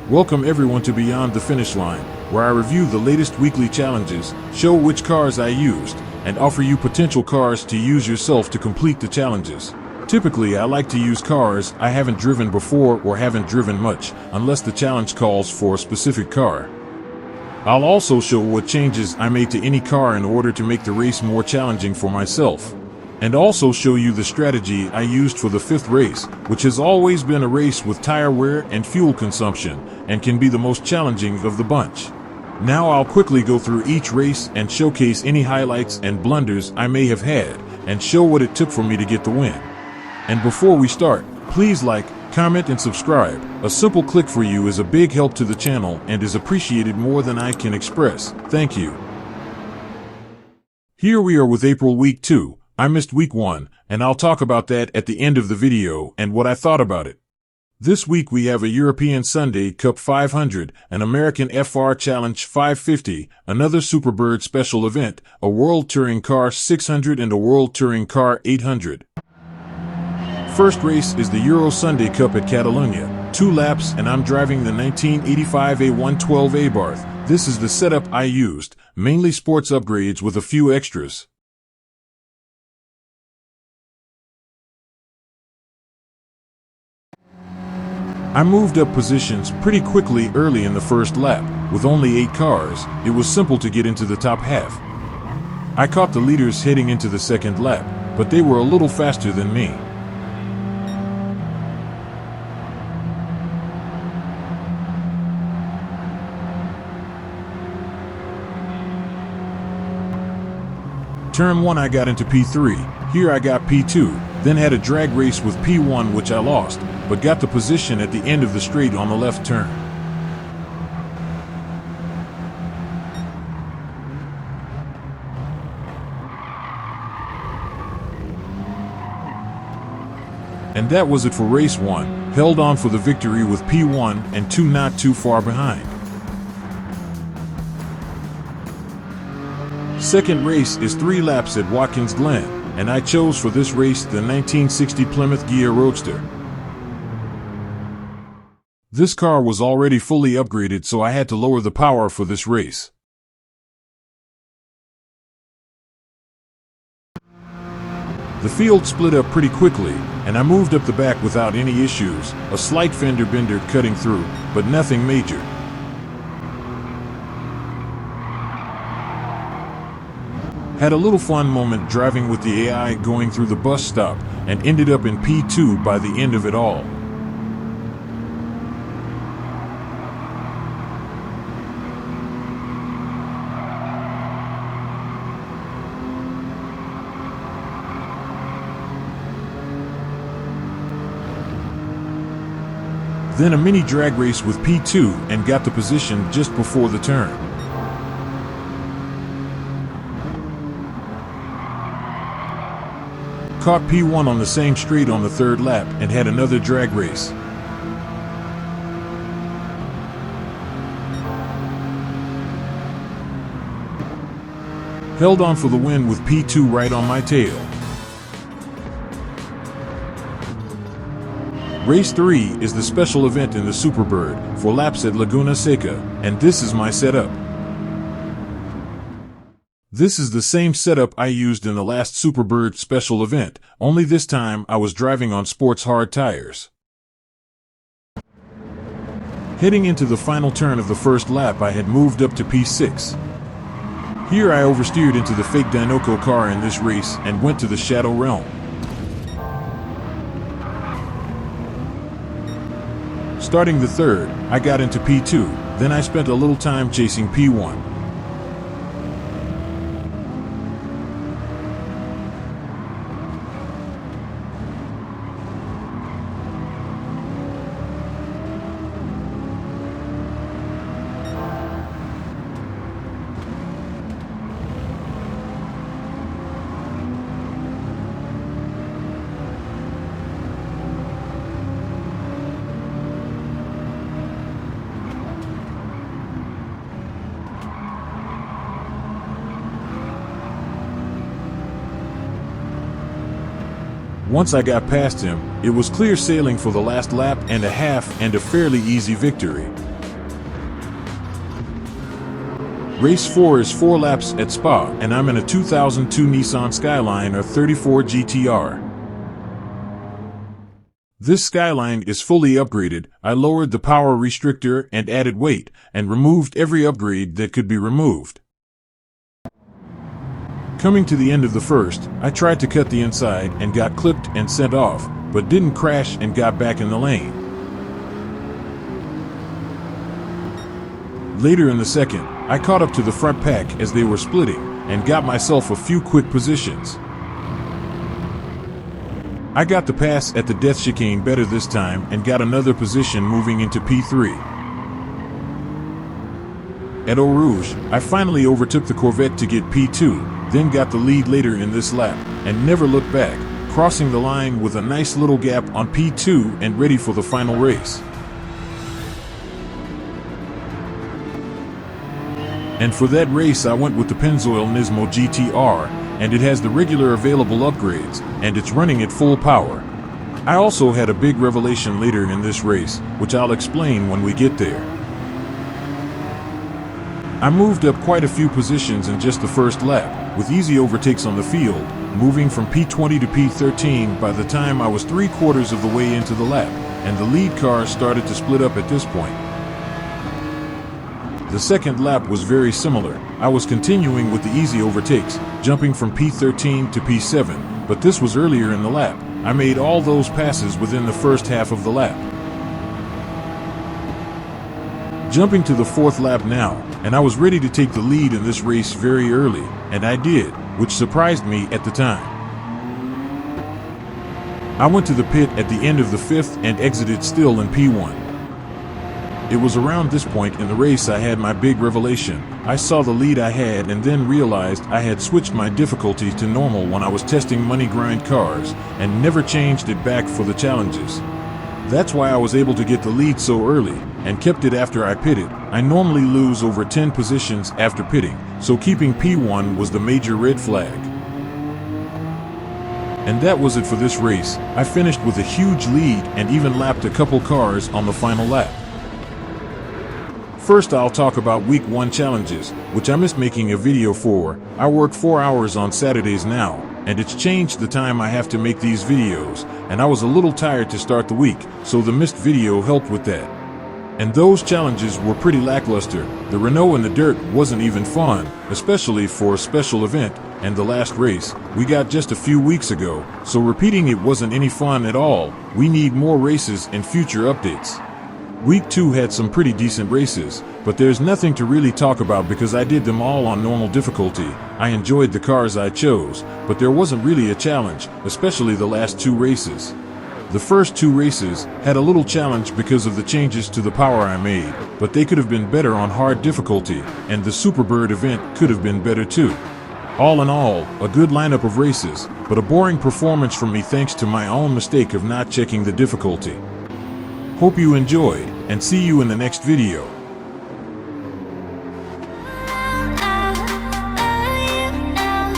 Welcome everyone to Beyond the Finish Line, where I review the latest weekly challenges, show which cars I used, and offer you potential cars to use yourself to complete the challenges. Typically, I like to use cars I haven't driven before or haven't driven much, unless the challenge calls for a specific car. I'll also show what changes I made to any car in order to make the race more challenging for myself. And also show you the strategy I used for the fifth race, which has always been a race with tire wear and fuel consumption, and can be the most challenging of the bunch. Now I'll quickly go through each race and showcase any highlights and blunders I may have had, and show what it took for me to get the win. And before we start, please like, comment and subscribe. A simple click for you is a big help to the channel and is appreciated more than I can express. Thank you. Here we are with April week 2. I missed week 1, and I'll talk about that at the end of the video and what I thought about it. This week we have a European Sunday Cup 500, an American FR Challenge 550, another Superbird special event, a World Touring Car 600 and a World Touring Car 800. First race is the Euro Sunday Cup at Catalonia, 2 laps, and I'm driving the 1985 A112 Abarth. This is the setup I used, mainly sports upgrades with a few extras. I moved up positions pretty quickly early in the first lap. With only 8 cars, it was simple to get into the top half. I caught the leaders heading into the second lap, but they were a little faster than me. Turn 1 I got into P3, here I got P2, then had a drag race with P1 which I lost, but got the position at the end of the straight on the left turn. And that was it for race 1, held on for the victory with P1 and 2 not too far behind. Second race is 3 laps at Watkins Glen, and I chose for this race the 1960 Plymouth Ghia Roadster. This car was already fully upgraded, so I had to lower the power for this race. The field split up pretty quickly, and I moved up the back without any issues, a slight fender bender cutting through, but nothing major. Had a little fun moment driving with the AI going through the bus stop, and ended up in P2 by the end of it all. Then a mini drag race with P2 and got the position just before the turn. Caught P1 on the same straight on the third lap and had another drag race. Held on for the win with P2 right on my tail. Race 3 is the special event in the Superbird, 4 laps at Laguna Seca, and this is my setup. This is the same setup I used in the last Superbird special event, only this time I was driving on sports hard tires. Heading into the final turn of the first lap I had moved up to P6. Here I oversteered into the fake Dinoco car in this race and went to the Shadow Realm. Starting the third, I got into P2, then I spent a little time chasing P1. Once I got past him, it was clear sailing for the last lap and a half and a fairly easy victory. Race 4 is 4 laps at Spa, and I'm in a 2002 Nissan Skyline or 34 GTR. This Skyline is fully upgraded. I lowered the power restrictor and added weight, and removed every upgrade that could be removed. Coming to the end of the first, I tried to cut the inside and got clipped and sent off, but didn't crash and got back in the lane. Later in the second, I caught up to the front pack as they were splitting, and got myself a few quick positions. I got the pass at the death chicane better this time and got another position moving into P3. At Eau Rouge, I finally overtook the Corvette to get P2, then got the lead later in this lap, and never looked back, crossing the line with a nice little gap on P2 and ready for the final race. And for that race I went with the Pennzoil Nismo GTR, and it has the regular available upgrades, and it's running at full power. I also had a big revelation later in this race, which I'll explain when we get there. I moved up quite a few positions in just the first lap, with easy overtakes on the field, moving from P20 to P13 by the time I was 3/4 of the way into the lap, and the lead cars started to split up at this point. The second lap was very similar. I was continuing with the easy overtakes, jumping from P13 to P7, but this was earlier in the lap. I made all those passes within the first half of the lap. Jumping to the fourth lap now, and I was ready to take the lead in this race very early, and I did, which surprised me at the time. I went to the pit at the end of the fifth and exited still in P1. It was around this point in the race I had my big revelation. I saw the lead I had and then realized I had switched my difficulty to normal when I was testing money grind cars, and never changed it back for the challenges. That's why I was able to get the lead so early, and kept it after I pitted. I normally lose over 10 positions after pitting, so keeping P1 was the major red flag. And that was it for this race. I finished with a huge lead and even lapped a couple cars on the final lap. First, I'll talk about week 1 challenges, which I missed making a video for. I work 4 hours on Saturdays now, and it's changed the time I have to make these videos, and I was a little tired to start the week, so the missed video helped with that. And those challenges were pretty lackluster. The Renault in the dirt wasn't even fun, especially for a special event, and the last race we got just a few weeks ago, so repeating it wasn't any fun at all. We need more races and future updates. Week 2 had some pretty decent races, but there's nothing to really talk about because I did them all on normal difficulty. I enjoyed the cars I chose, but there wasn't really a challenge, especially the last 2 races. The first 2 races had a little challenge because of the changes to the power I made, but they could have been better on hard difficulty, and the Superbird event could have been better too. All in all, a good lineup of races, but a boring performance from me thanks to my own mistake of not checking the difficulty. Hope you enjoyed, and see you in the next video.